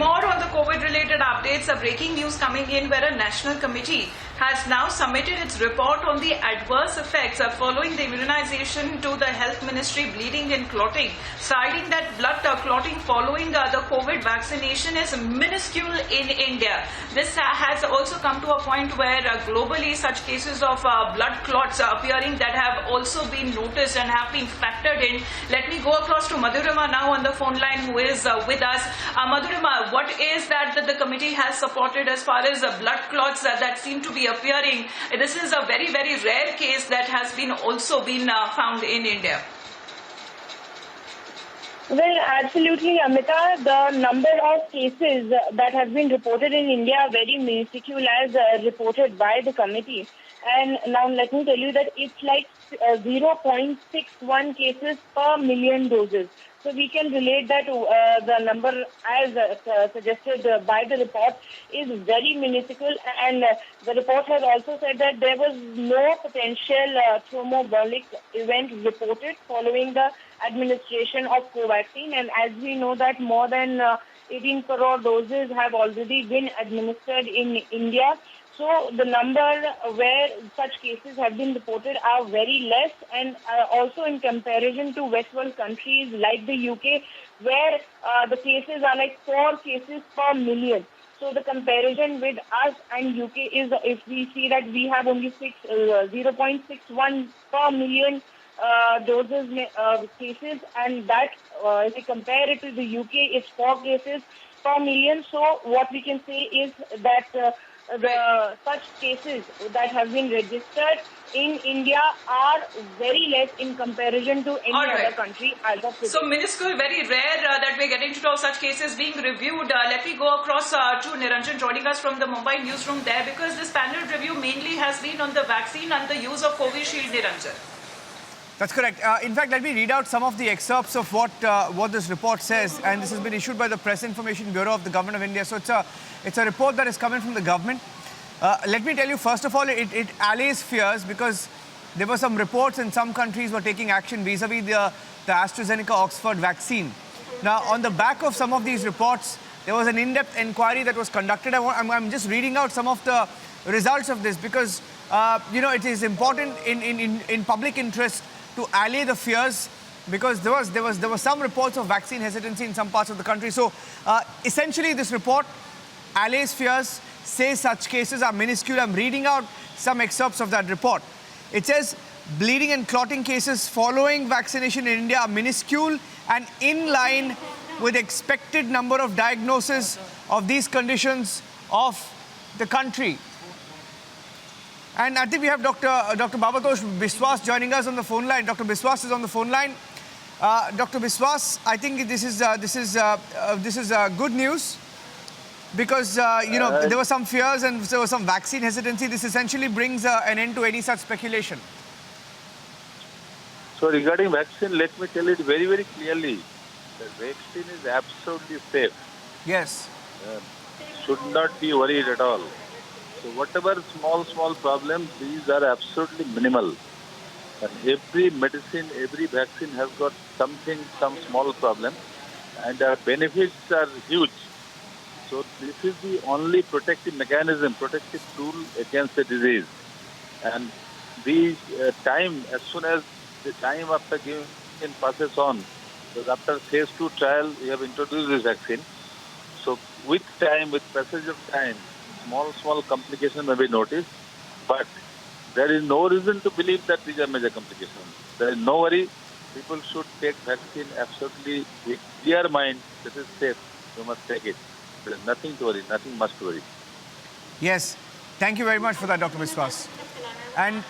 more on the COVID-related updates, breaking news coming in where a national committee has now submitted its report on the adverse effects following the immunization to the Health Ministry, bleeding and clotting, citing that blood clotting following the COVID vaccination is minuscule in India. This has also come to a point where globally such cases of blood clots appearing that have also been noticed and have been factored in. Let me go across to Madhurima now on the phone line, who is with us. Madhurima, what is that the committee has supported as far as blood clots that seem to be appearing? This is a very, very rare case that has been also been found in India. Well, absolutely, Amita. The number of cases that have been reported in India are very minuscule as reported by the committee. And now let me tell you that it's like 0.61 cases per million doses. So we can relate that the number as suggested by the report is very minuscule, and the report has also said that there was no potential thromboembolic event reported following the administration of Covaxin, and as we know that more than 18 crore doses have already been administered in India. So the number where such cases have been reported are very less, and also in comparison to West world countries like the UK, where the cases are like 4 cases per million. So the comparison with us and UK is, if we see that we have only 0.61 per million doses cases, and that if we compare it to the UK, it's 4 cases per million. So what we can say is that such cases that have been registered in India are very less in comparison to any other country as of today. So minuscule, very rare that we're getting to know such cases being reviewed. Let me go across to Niranjan joining us from the Mumbai newsroom there, because this panel review mainly has been on the vaccine and the use of Covishield, Niranjan. That's correct. In fact, let me read out some of the excerpts of what this report says, and this has been issued by the Press Information Bureau of the Government of India. So it's a report that is coming from the government. Let me tell you, first of all, it allays fears, because there were some reports in some countries were taking action vis-a-vis the AstraZeneca-Oxford vaccine. Now, on the back of some of these reports, there was an in-depth inquiry that was conducted. I'm just reading out some of the results of this, because it is important in public interest to allay the fears, because there were some reports of vaccine hesitancy in some parts of the country. So essentially this report allays fears, says such cases are minuscule. I'm reading out some excerpts of that report. It says bleeding and clotting cases following vaccination in India are minuscule and in line with expected number of diagnoses of these conditions of the country. And I think we have Dr. Babatosh Biswas joining us on the phone line. Dr. Biswas is on the phone line. Dr. Biswas, I think this is good news, because there were some fears and there was some vaccine hesitancy. This essentially brings an end to any such speculation. So regarding vaccine, let me tell it very, very clearly. The vaccine is absolutely safe. Yes. Should not be worried at all. So whatever small problems, these are absolutely minimal. And every medicine, every vaccine has got some small problem, and the benefits are huge. So this is the only protective mechanism, protective tool against the disease. And the time, as soon as the time after giving passes on, because after phase 2 trial, we have introduced this vaccine. So with time, with passage of time, small complications may be noticed, but there is no reason to believe that these are major complications. There is no worry. People should take vaccine absolutely with clear mind. This is safe. You must take it. There is nothing to worry, nothing much to worry. Yes. Thank you very much for that, Dr. Biswas. And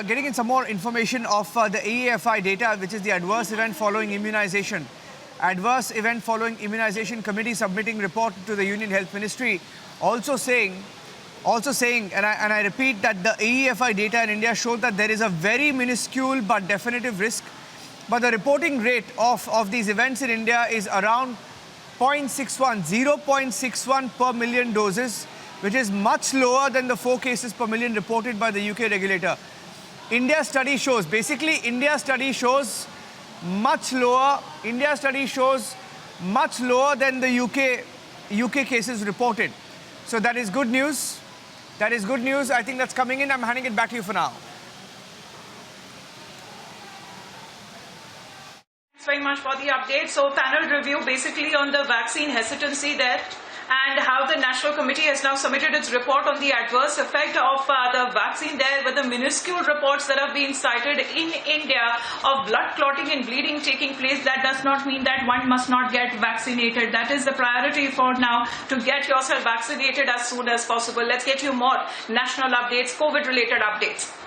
getting in some more information of the AEFI data, which is the Adverse Event Following Immunization. Adverse Event Following Immunization Committee submitting report to the Union Health Ministry, also saying, and I repeat, that the AEFI data in India showed that there is a very minuscule but definitive risk. But the reporting rate of these events in India is around 0.61 per million doses, which is much lower than the 4 cases per million reported by the UK regulator. India study shows much lower than the UK UK cases reported. So that is good news. That is good news. I think that's coming in. I'm handing it back to you for now. Thanks very much for the update. So panel review basically on the vaccine hesitancy there and how the National Committee has now submitted its report on the adverse effect of the vaccine there with the minuscule reports that have been cited in India of blood clotting and bleeding taking place. That does not mean that one must not get vaccinated. That is the priority for now, to get yourself vaccinated as soon as possible. Let's get you more national updates, COVID-related updates.